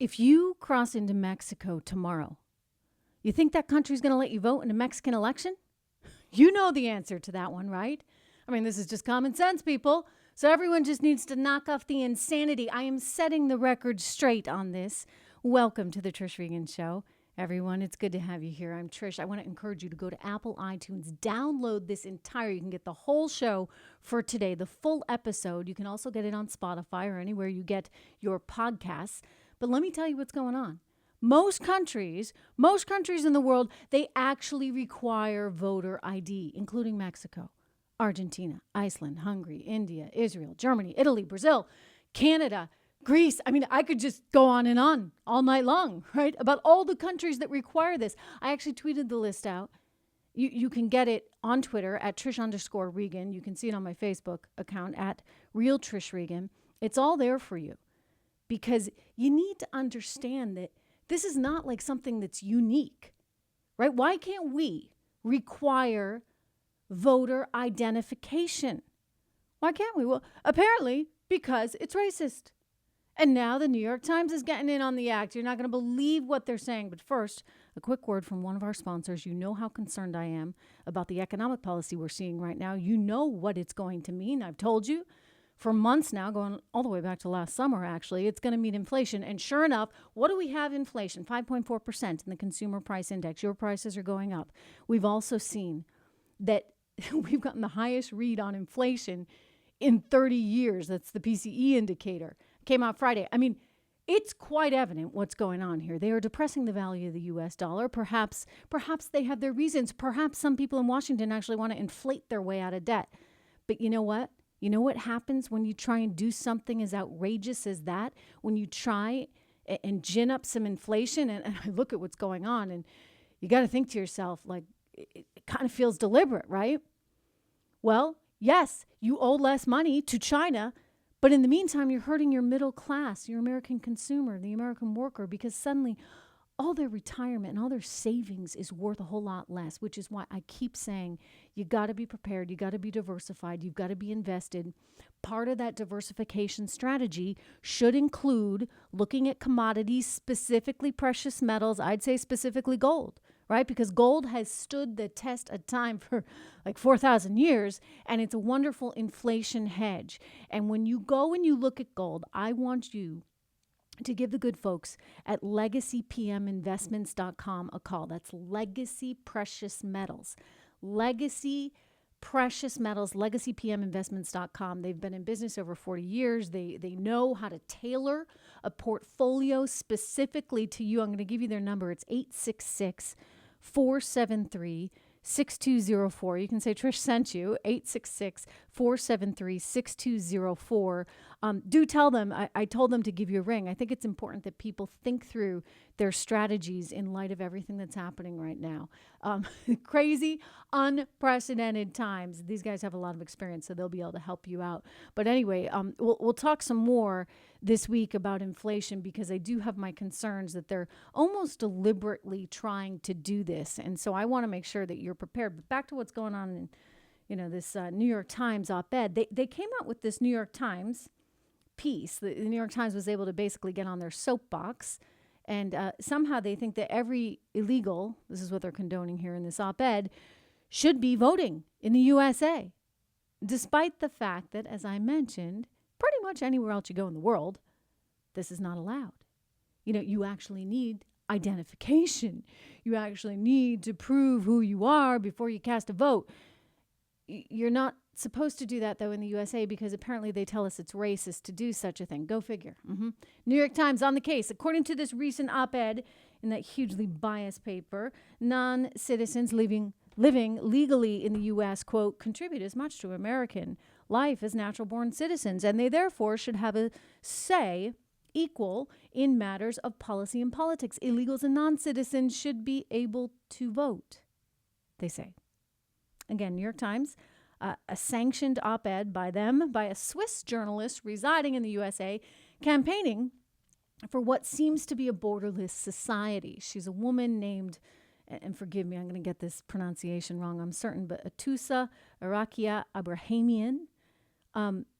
If you cross into Mexico tomorrow, you think that country's going to let you vote in a Mexican election? You know the answer to that one, right? I mean, this is just common sense, people. So everyone just needs to knock off the insanity. I am setting the record straight on this. Welcome to the Trish Regan Show. Everyone, it's good to have you here. I'm Trish. I want to encourage you to go to Apple iTunes, download this entire, you can get the whole show for today, the full episode. You can also get it on Spotify or anywhere you get your podcasts. But let me tell you what's going on. Most countries in the world, they actually require voter ID, including Mexico, Argentina, Iceland, Hungary, India, Israel, Germany, Italy, Brazil, Canada, Greece. I mean, I could just go on and on all night long, right? About all the countries that require this. I actually tweeted the list out. You can get it on Twitter at Trish_Regan. You can see it on my Facebook account at Real Trish Regan. It's all there for you because you need to understand that this is not like something that's unique, right? Why can't we require voter identification? Why can't we? Well, apparently because it's racist. And now the New York Times is getting in on the act. You're not going to believe what they're saying. But first, a quick word from one of our sponsors. You know how concerned I am about the economic policy we're seeing right now. You know what it's going to mean. I've told you for months now, going all the way back to last summer, actually, it's going to meet inflation. And sure enough, what do we have inflation? 5.4% in the consumer price index. Your prices are going up. We've also seen that we've gotten the highest read on inflation in 30 years. That's the PCE indicator. Came out Friday. I mean, it's quite evident what's going on here. They are depressing the value of the U.S. dollar. Perhaps they have their reasons. Perhaps some people in Washington actually want to inflate their way out of debt. But you know what? You know what happens when you try and do something as outrageous as that? When you try and gin up some inflation, and I look at what's going on, and you got to think to yourself, like, it kind of feels deliberate, right? Well, yes, you owe less money to China, but in the meantime, you're hurting your middle class, your American consumer, the American worker, because suddenly all their retirement and all their savings is worth a whole lot less, which is why I keep saying you got to be prepared. You got to be diversified. You've got to be invested. Part of that diversification strategy should include looking at commodities, specifically precious metals. I'd say specifically gold, right? Because gold has stood the test of time for like 4,000 years, and it's a wonderful inflation hedge. And when you go and you look at gold, I want you to give the good folks at LegacyPMInvestments.com a call. That's Legacy Precious Metals. Legacy Precious Metals, LegacyPMInvestments.com. They've been in business over 40 years. They know how to tailor a portfolio specifically to you. I'm going to give you their number. It's 866-473-6204. You can say Trish sent you, 866-473-6204. Do tell them, I told them to give you a ring. I think it's important that people think through their strategies in light of everything that's happening right now. Crazy, unprecedented times. These guys have a lot of experience, so they'll be able to help you out. But anyway, we'll talk some more this week about inflation because I do have my concerns that they're almost deliberately trying to do this. And so I want to make sure that you're prepared. But back to what's going on in this New York Times op-ed. They came out with this New York Times piece. The New York Times was able to basically get on their soapbox. And somehow they think that every illegal, this is what they're condoning here in this op-ed, should be voting in the USA. Despite the fact that, as I mentioned, pretty much anywhere else you go in the world, this is not allowed. You know, you actually need identification. You actually need to prove who you are before you cast a vote. You're not supposed to do that, though, in the USA because apparently they tell us it's racist to do such a thing. Go figure. New York Times on the case. According to this recent op-ed in that hugely biased paper, non-citizens living legally in the U.S., quote, contribute as much to American life as natural-born citizens, and they therefore should have a say equal in matters of policy and politics. Illegals and non-citizens should be able to vote, they say. Again, New York Times, a sanctioned op-ed by a Swiss journalist residing in the USA, campaigning for what seems to be a borderless society. She's a woman named, and forgive me, I'm going to get this pronunciation wrong, I'm certain, but Atusa Arakia Abrahamian.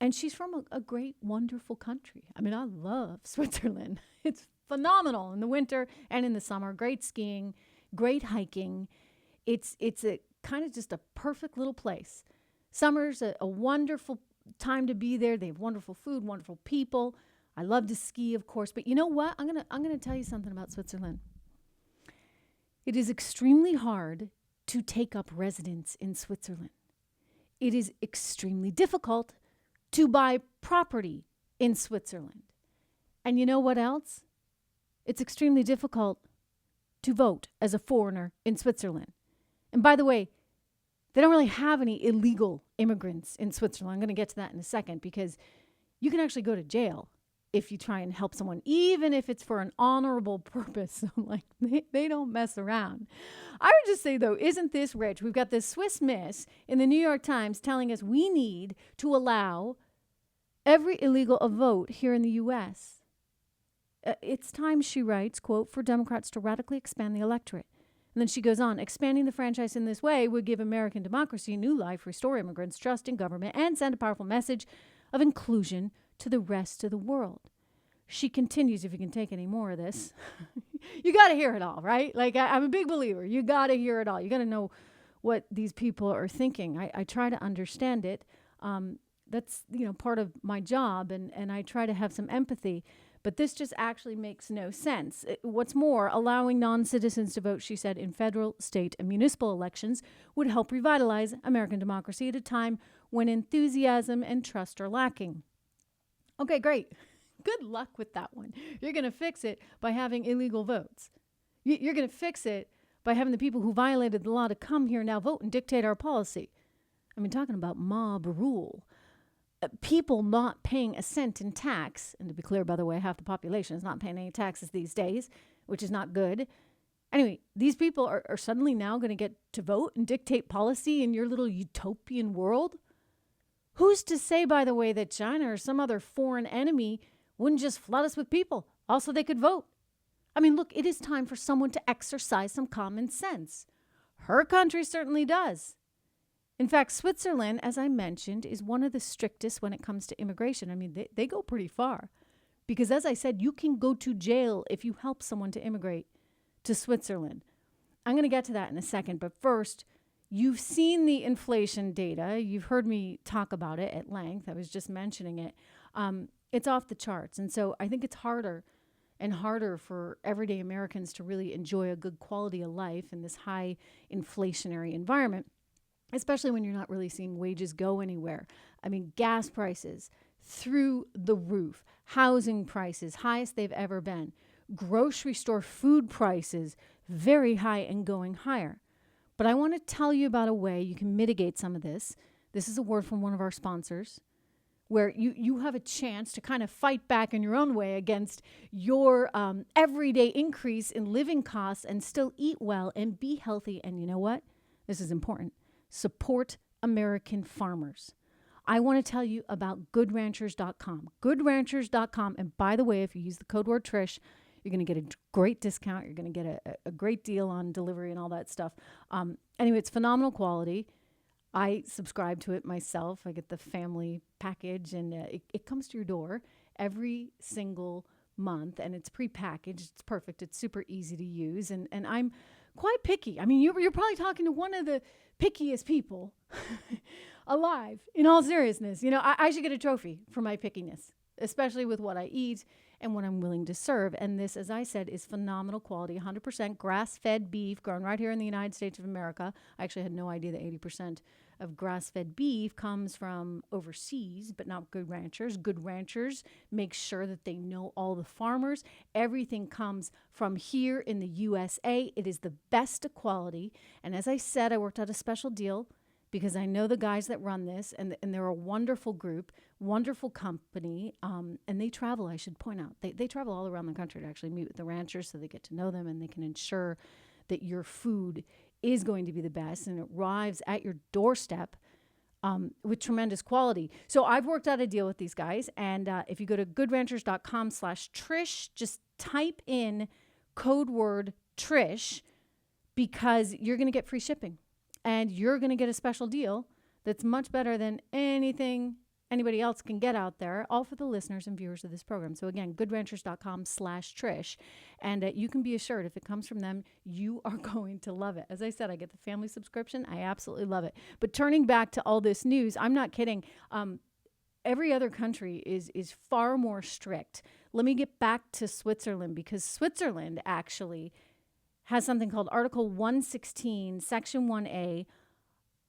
And she's from a great, wonderful country. I mean, I love Switzerland. It's phenomenal in the winter and in the summer. Great skiing, great hiking. It's a kind of just a perfect little place. Summer's a wonderful time to be there. They have wonderful food, wonderful people. I love to ski, of course. But you know what? I'm gonna tell you something about Switzerland. It is extremely hard to take up residence in Switzerland. It is extremely difficult to buy property in Switzerland. And you know what else? It's extremely difficult to vote as a foreigner in Switzerland. And by the way, they don't really have any illegal immigrants in Switzerland. I'm going to get to that in a second because you can actually go to jail if you try and help someone, even if it's for an honorable purpose. Like, they don't mess around. I would just say, though, isn't this rich? We've got this Swiss miss in the New York Times telling us we need to allow every illegal a vote here in the U.S. It's time, she writes, quote, for Democrats to radically expand the electorate. And then she goes on, expanding the franchise in this way would give American democracy new life, restore immigrants' trust in government, and send a powerful message of inclusion to the rest of the world. She continues, if you can take any more of this, you got to hear it all, right? Like, I'm a big believer. You got to hear it all. You got to know what these people are thinking. I try to understand it. That's, part of my job, and I try to have some empathy. But this just actually makes no sense. What's more, allowing non-citizens to vote, she said, in federal, state, and municipal elections would help revitalize American democracy at a time when enthusiasm and trust are lacking. Okay, great. Good luck with that one. You're going to fix it by having illegal votes. You're going to fix it by having the people who violated the law to come here now vote and dictate our policy. I mean, talking about mob rule. People not paying a cent in tax, and to be clear, by the way, half the population is not paying any taxes these days, which is not good. Anyway, these people are suddenly now going to get to vote and dictate policy in your little utopian world? Who's to say, by the way, that China or some other foreign enemy wouldn't just flood us with people? Also, they could vote. I mean, look, it is time for someone to exercise some common sense. Her country certainly does. In fact, Switzerland, as I mentioned, is one of the strictest when it comes to immigration. I mean, they go pretty far. Because as I said, you can go to jail if you help someone to immigrate to Switzerland. I'm going to get to that in a second. But first, you've seen the inflation data. You've heard me talk about it at length. I was just mentioning it. It's off the charts. And so I think it's harder and harder for everyday Americans to really enjoy a good quality of life in this high inflationary environment, especially when you're not really seeing wages go anywhere. I mean, gas prices through the roof, housing prices, highest they've ever been, grocery store food prices, very high and going higher. But I want to tell you about a way you can mitigate some of this. This is a word from one of our sponsors, where you have a chance to kind of fight back in your own way against your everyday increase in living costs and still eat well and be healthy. And you know what? This is important. Support American farmers. I want to tell you about GoodRanchers.com. GoodRanchers.com. And by the way, if you use the code word Trish, you're going to get a great discount. You're going to get a great deal on delivery and all that stuff. Anyway, it's phenomenal quality. I subscribe to it myself. I get the family package, and it comes to your door every single month, and it's prepackaged. It's perfect. It's super easy to use, and I'm quite picky. I mean, you're probably talking to one of the pickiest people alive, in all seriousness. I should get a trophy for my pickiness, especially with what I eat and what I'm willing to serve. And this, as I said, is phenomenal quality, 100% grass-fed beef grown right here in the United States of America. I actually had no idea that 80% of grass-fed beef comes from overseas, but not Good Ranchers. Good Ranchers make sure that they know all the farmers. Everything comes from here in the USA. It is the best quality. And as I said, I worked out a special deal because I know the guys that run this, and they're a wonderful group, wonderful company, and they travel, I should point out. They travel all around the country to actually meet with the ranchers so they get to know them and they can ensure that your food is going to be the best and it arrives at your doorstep with tremendous quality. So I've worked out a deal with these guys, and if you go to goodranchers.com/Trish, just type in code word Trish, because you're going to get free shipping. And you're going to get a special deal that's much better than anything anybody else can get out there, all for the listeners and viewers of this program. So again, goodranchers.com/Trish. And you can be assured if it comes from them, you are going to love it. As I said, I get the family subscription. I absolutely love it. But turning back to all this news, I'm not kidding. Every other country is far more strict. Let me get back to Switzerland, because Switzerland actually has something called Article 116, Section 1A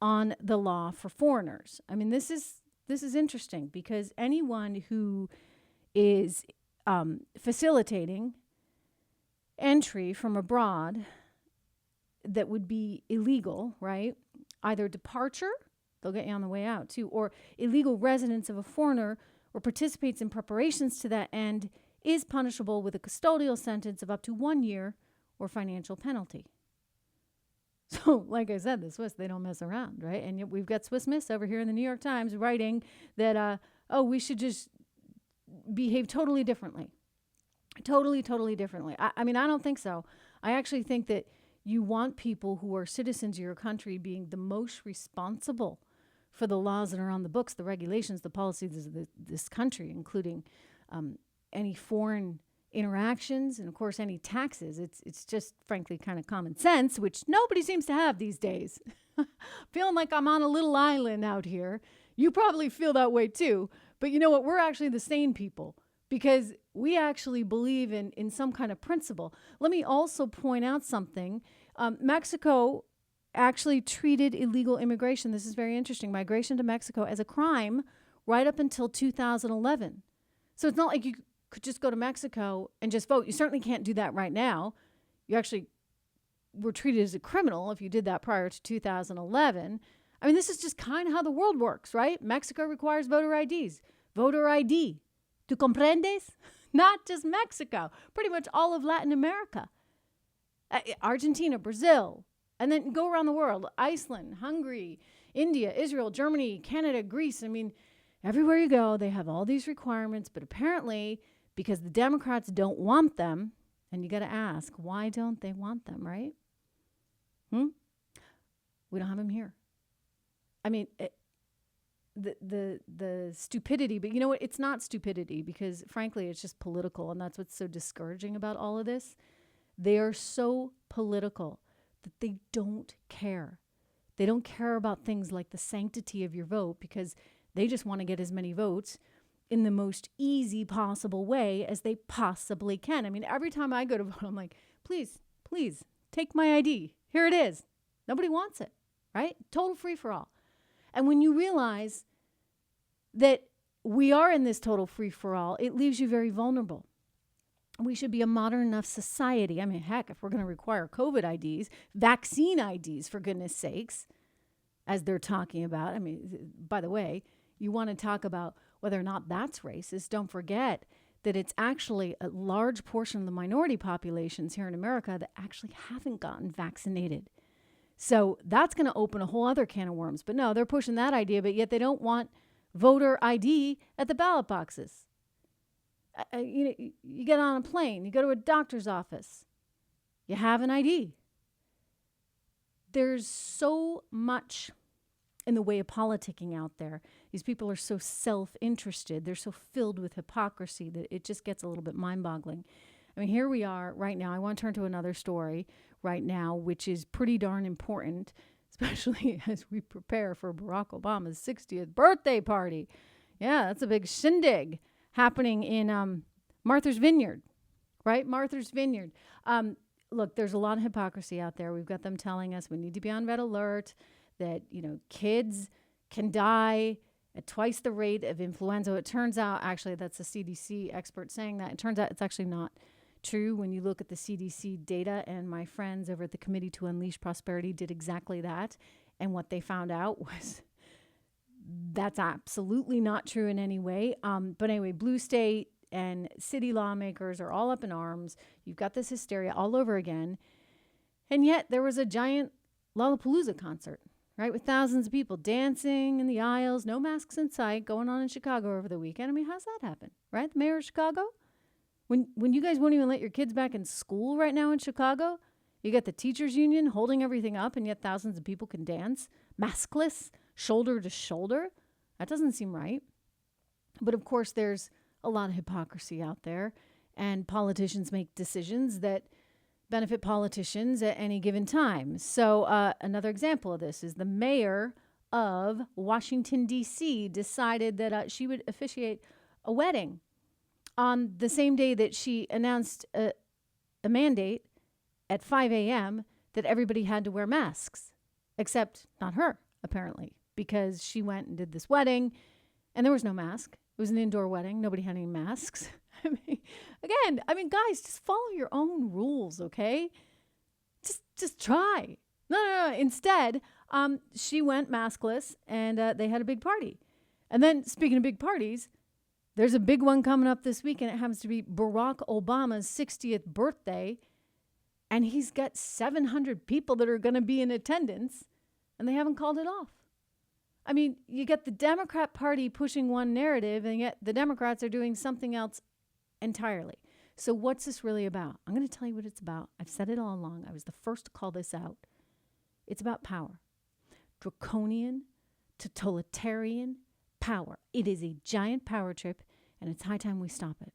on the law for foreigners. I mean, this is interesting, because anyone who is facilitating entry from abroad that would be illegal, right? Either departure, they'll get you on the way out too, or illegal residence of a foreigner, or participates in preparations to that end, is punishable with a custodial sentence of up to 1 year or financial penalty. So, like I said, the Swiss, they don't mess around, right? And yet we've got Swiss Miss over here in the New York Times writing that, we should just behave totally differently. Totally differently. I mean, I don't think so. I actually think that you want people who are citizens of your country being the most responsible for the laws that are on the books, the regulations, the policies of this country, including any foreign interactions and, of course, any taxes. It's just, frankly, kind of common sense, which nobody seems to have these days. Feeling like I'm on a little island out here. You probably feel that way too. But you know what? We're actually the sane people, because we actually believe in some kind of principle. Let me also point out something. Mexico actually treated illegal immigration, this is very interesting, migration to Mexico, as a crime right up until 2011. So it's not like you could just go to Mexico and just vote. You certainly can't do that right now. You actually were treated as a criminal if you did that prior to 2011. I mean, this is just kind of how the world works, right? Mexico requires voter IDs. Voter ID. ¿Tú comprendes? Not just Mexico. Pretty much all of Latin America. Argentina, Brazil. And then go around the world. Iceland, Hungary, India, Israel, Germany, Canada, Greece. I mean, everywhere you go, they have all these requirements. But apparently, because the Democrats don't want them, and you got to ask, why don't they want them, right? We don't have them here. I mean, the stupidity, but you know what? It's not stupidity, because frankly, it's just political. And that's what's so discouraging about all of this. They are so political that they don't care. They don't care about things like the sanctity of your vote, because they just want to get as many votes in the most easy possible way as they possibly can. I mean, every time I go to vote, I'm like, please, take my ID. Here it is. Nobody wants it, right? Total free for all. And when you realize that we are in this total free for all, it leaves you very vulnerable. We should be a modern enough society. I mean, heck, if we're going to require COVID IDs, vaccine IDs, for goodness sakes, as they're talking about. I mean, by the way, you want to talk about whether or not that's racist. Don't forget that it's actually a large portion of the minority populations here in America that actually haven't gotten vaccinated. So that's going to open a whole other can of worms. But no, they're pushing that idea, but yet they don't want voter ID at the ballot boxes. You get on a plane, you go to a doctor's office, you have an ID. There's so much in the way of politicking out there. These people are so self-interested. They're so filled with hypocrisy that it just gets a little bit mind-boggling. I mean, here we are right now. I want to turn to another story right now, which is pretty darn important, especially as we prepare for Barack Obama's 60th birthday party. Yeah, that's a big shindig happening in Martha's Vineyard, right? Martha's Vineyard. Look, there's a lot of hypocrisy out there. We've got them telling us we need to be on red alert, that, kids can die at twice the rate of influenza. It turns out, actually, that's a CDC expert saying that. It turns out it's actually not true when you look at the CDC data, and my friends over at the Committee to Unleash Prosperity did exactly that. And what they found out was that's absolutely not true in any way. But anyway, blue state and city lawmakers are all up in arms. You've got this hysteria all over again. And yet there was a giant Lollapalooza concert, right, with thousands of people dancing in the aisles, no masks in sight, going on in Chicago over the weekend. I mean, how's that happen, right? The mayor of Chicago? When you guys won't even let your kids back in school right now in Chicago, you got the teachers union holding everything up, and yet thousands of people can dance maskless, shoulder to shoulder. That doesn't seem right. But of course, there's a lot of hypocrisy out there, and politicians make decisions that benefit politicians at any given time. So another example of this is the mayor of Washington, D.C. decided that she would officiate a wedding on the same day that she announced a mandate at 5 a.m. that everybody had to wear masks, except not her, apparently, because she went and did this wedding and there was no mask. It was an indoor wedding. Nobody had any masks. I mean, guys, just follow your own rules, okay? Just try. No. Instead, she went maskless and they had a big party. And then, speaking of big parties, there's a big one coming up this week, and it happens to be Barack Obama's 60th birthday. And he's got 700 people that are going to be in attendance, and they haven't called it off. I mean, you get the Democrat Party pushing one narrative, and yet the Democrats are doing something else entirely. So what's this really about? I'm going to tell you what it's about. I've said it all along. I was the first to call this out. It's about power. Draconian, totalitarian power. It is a giant power trip, and it's high time we stop it.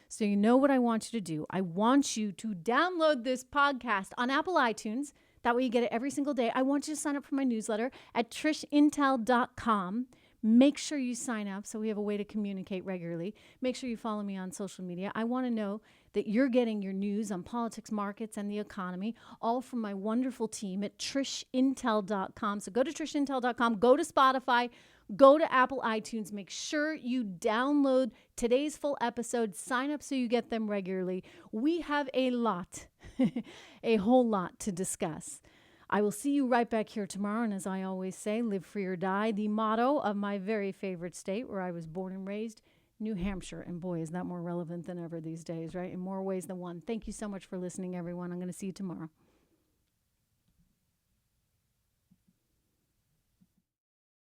So you know what I want you to do? I want you to download this podcast on Apple iTunes. That way you get it every single day. I want you to sign up for my newsletter at trishintel.com. Make sure you sign up so we have a way to communicate regularly. Make sure you follow me on social media. I want to know that you're getting your news on politics, markets, and the economy, all from my wonderful team at trishintel.com. So go to trishintel.com, go to Spotify, go to Apple iTunes. Make sure you download today's full episode. Sign up so you get them regularly. We have a lot, a whole lot to discuss. I will see you right back here tomorrow. And as I always say, live free or die, the motto of my very favorite state where I was born and raised, New Hampshire. And boy, is that more relevant than ever these days, right? In more ways than one. Thank you so much for listening, everyone. I'm going to see you tomorrow.